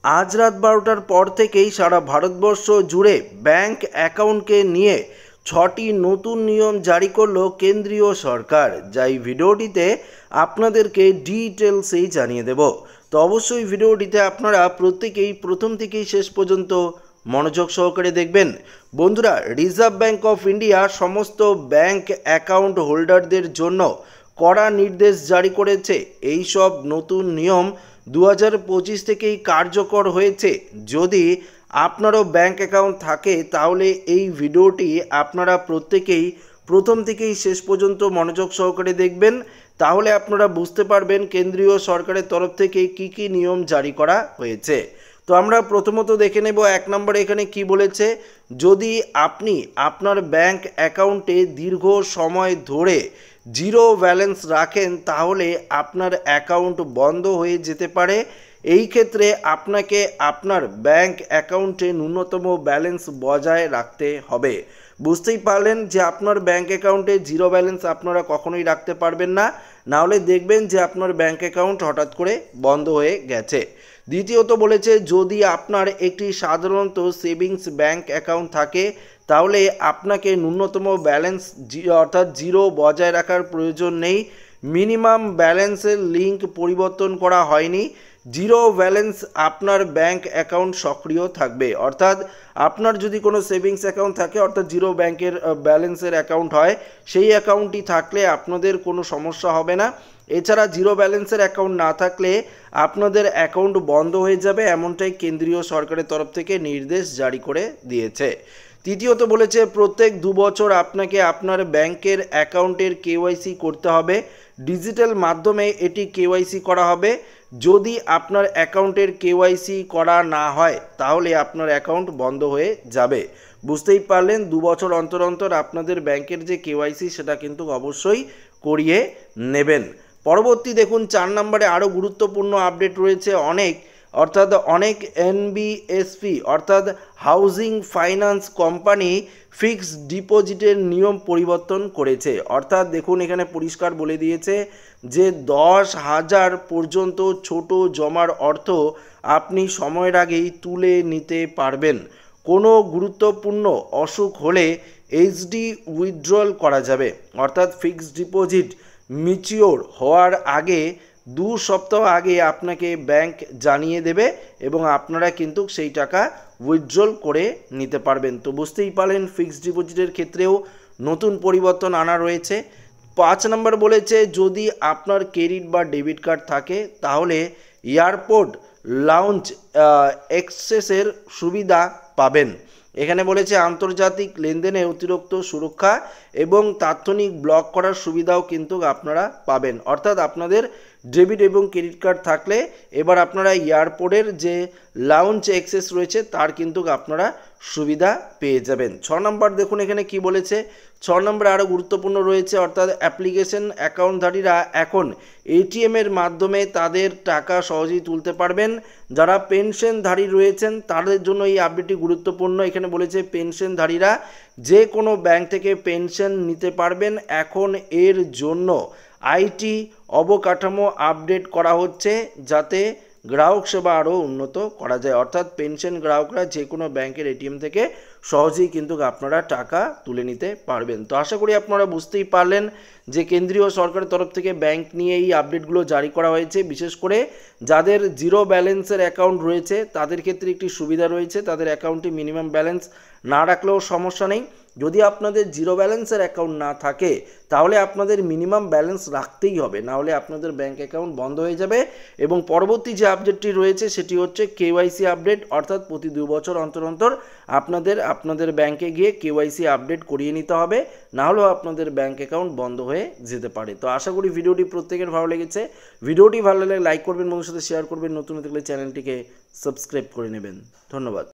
আজ রাত 12টার পর থেকেই সারা ভারতবর্ষ জুড়ে ব্যাংক অ্যাকাউন্টকে নিয়ে 6টি নতুন নিয়ম জারি করলো কেন্দ্রীয় সরকার, যা এই ভিডিওটিতে আপনাদেরকে ডিটেলসেই জানিয়ে দেব। তো অবশ্যই ভিডিওটিতে আপনারা প্রত্যেকেই প্রথম থেকেই শেষ পর্যন্ত মনোযোগ সহকারে দেখবেন। বন্ধুরা, রিজার্ভ ব্যাংক অফ ইন্ডিয়া সমস্ত ব্যাংক অ্যাকাউন্ট হোল্ডারদের জন্য কড়া নির্দেশ জারি করেছে। এই সব নতুন নিয়ম 2025 থেকেই কার্যকর হয়েছে। যদি আপনারও ব্যাংক অ্যাকাউন্ট থাকে তাহলে এই ভিডিওটি আপনারা প্রত্যেকেই প্রথম থেকেই শেষ পর্যন্ত মনোযোগ সহকারে দেখবেন, তাহলে আপনারা বুঝতে পারবেন কেন্দ্রীয় সরকারের তরফ থেকে কি কি নিয়ম জারি করা হয়েছে। তো আমরা প্রথমত দেখে নেব 1 নম্বরে এখানে কি বলেছে। যদি আপনি আপনার ব্যাংক অ্যাকাউন্টে দীর্ঘ সময় ধরে জিরো ব্যালেন্স রাখেন তাহলে আপনার অ্যাকাউন্ট বন্ধ হয়ে যেতে পারে। এই ক্ষেত্রে আপনাকে আপনার ব্যাংক অ্যাকাউন্টে ন্যূনতম ব্যালেন্স বজায় রাখতে হবে। বুঝতেই পারলেন যে আপনার ব্যাংক অ্যাকাউন্টে জিরো ব্যালেন্স আপনারা কখনোই রাখতে পারবেন না, নাহলে দেখবেন যে আপনার ব্যাংক অ্যাকাউন্ট হঠাৎ করে বন্ধ হয়ে গেছে। দ্বিতীয়ত বলেছে, যদি আপনার একটি সাধারণত সেভিংস ব্যাংক অ্যাকাউন্ট থাকে তাহলে আপনাকে ন্যূনতম ব্যালেন্স অর্থাৎ জিরো বজায় রাখার প্রয়োজন নেই। মিনিমাম ব্যালেন্সের লিঙ্ক পরিবর্তন করা হয়নি। জিরো ব্যালেন্স আপনার ব্যাংক অ্যাকাউন্ট সক্রিয় থাকবে। অর্থাৎ আপনার যদি কোনো সেভিংস অ্যাকাউন্ট থাকে, অর্থাৎ জিরো ব্যাংকের ব্যালেন্সের অ্যাকাউন্ট হয়, সেই অ্যাকাউন্টটি থাকলে আপনাদের কোনো সমস্যা হবে না। এছাড়া জিরো ব্যালেন্সের অ্যাকাউন্ট না থাকলে আপনাদের অ্যাকাউন্ট বন্ধ হয়ে যাবে, এমনটাই কেন্দ্রীয় সরকারের তরফ থেকে নির্দেশ জারি করে দিয়েছে। তৃতীয়ত বলেছে, প্রত্যেক 2 বছর আপনাকে আপনার ব্যাংকের অ্যাকাউন্টের কেওয়াইসি করতে হবে। ডিজিটাল মাধ্যমে এটি কেওয়াইসি করা হবে। যদি আপনার অ্যাকাউন্টের কেওয়াইসি করা না হয় তাহলে আপনার অ্যাকাউন্ট বন্ধ হয়ে যাবে। বুঝতেই পারলেন, 2 বছর অন্তর অন্তর আপনাদের ব্যাংকের যে কেওয়াইসি সেটা কিন্তু অবশ্যই করিয়ে নেবেন। পরবর্তী দেখুন 4 নম্বরে আরও গুরুত্বপূর্ণ আপডেট রয়েছে অনেক এনবিএসপি অর্থাৎ হাউজিং ফাইন্যান্স কোম্পানি ফিক্সড ডিপোজিটের নিয়ম পরিবর্তন করেছে। অর্থাৎ দেখুন এখানে পরিষ্কার বলে দিয়েছে যে 10,000 পর্যন্ত ছোট জমার অর্থ আপনি সময়ের আগেই তুলে নিতে পারবেন। কোনো গুরুত্বপূর্ণ অসুখ হলে এইচডি উইথড্রল করা যাবে। অর্থাৎ ফিক্সড ডিপোজিট ম্যাচিওর হওয়ার আগে 2 সপ্তাহ আগে আপনাকে ব্যাংক জানিয়ে দেবে এবং আপনারা কিন্তু সেই টাকা উইথড্রল করে নিতে পারবেন। তো বুঝতেই পারলেন ফিক্সড ডিপোজিটের ক্ষেত্রেও নতুন পরিবর্তন আনা রয়েছে। 5 নম্বর বলেছে, যদি আপনার ক্রেডিট বা ডেবিট কার্ড থাকে তাহলে এয়ারপোর্ট লাউঞ্জ অ্যাক্সেসের সুবিধা পাবেন। এখানে বলেছে আন্তর্জাতিক লেনদেনে অতিরিক্ত সুরক্ষা এবং তাৎক্ষণিক ব্লক করার সুবিধাও কিন্তু আপনারা পাবেন। অর্থাৎ আপনাদের ডেবিট এবং ক্রেডিট কার্ড থাকলে এবার আপনারা এয়ারপোর্টের যে লাউঞ্জ অ্যাক্সেস রয়েছে তার কিন্তু আপনারা সুবিধা পেয়ে যাবেন। 6 নম্বর দেখুন এখানে কি বলেছে। 6 নম্বরে আরও গুরুত্বপূর্ণ রয়েছে, অর্থাৎ অ্যাপ্লিকেশন অ্যাকাউন্টধারীরা এখন এটিএমের মাধ্যমে তাদের টাকা সহজেই তুলতে পারবেন। যারা পেনশনধারী রয়েছেন তাদের জন্য এই আপডেটটি গুরুত্বপূর্ণ। এখানে বলেছে পেনশনধারীরা যে কোনো ব্যাংক থেকে পেনশন নিতে পারবেন। এখন এর জন্য আইটি অবকাঠামো আপডেট করা হচ্ছে যাতে গ্রাহক সেবা আরও উন্নত করা যায়। অর্থাৎ পেনশন গ্রাহকরা যে কোনো ব্যাংকের এটিএম থেকে সহজেই কিন্তু আপনারা টাকা তুলে নিতে পারবেন। তো আশা করি আপনারা বুঝতেই পারলেন যে কেন্দ্রীয় সরকারের তরফ থেকে ব্যাংক নিয়ে এই আপডেটগুলো জারি করা হয়েছে। বিশেষ করে যাদের জিরো ব্যালেন্সের অ্যাকাউন্ট রয়েছে তাদের ক্ষেত্রে একটি সুবিধা রয়েছে, তাদের অ্যাকাউন্টে মিনিমাম ব্যালেন্স না রাখলেও সমস্যা নেই। যদি আপনাদের জিরো ব্যালেন্সের অ্যাকাউন্ট না থাকে তাহলে আপনাদের মিনিমাম ব্যালেন্স রাখতেই হবে, নাহলে আপনাদের ব্যাংক অ্যাকাউন্ট বন্ধ হয়ে যাবে। এবং পরবর্তী যে আপডেটটি রয়েছে সেটি হচ্ছে কেওয়াইসি আপডেট। অর্থাৎ প্রতি 2 বছর অন্তর অন্তর আপনাদের ব্যাংকে গিয়ে কেওয়াইসি আপডেট করিয়ে নিতে হবে, নাহলেও আপনাদের ব্যাংক অ্যাকাউন্ট বন্ধ হয়ে যেতে পারে। তো আশা করি ভিডিওটি প্রত্যেকের ভালো লেগেছে। ভিডিওটি ভালো লাগলে লাইক করবেন, বন্ধুদের সাথে শেয়ার করবেন, নতুন থাকলে চ্যানেলটিকে সাবস্ক্রাইব করে নেবেন। ধন্যবাদ।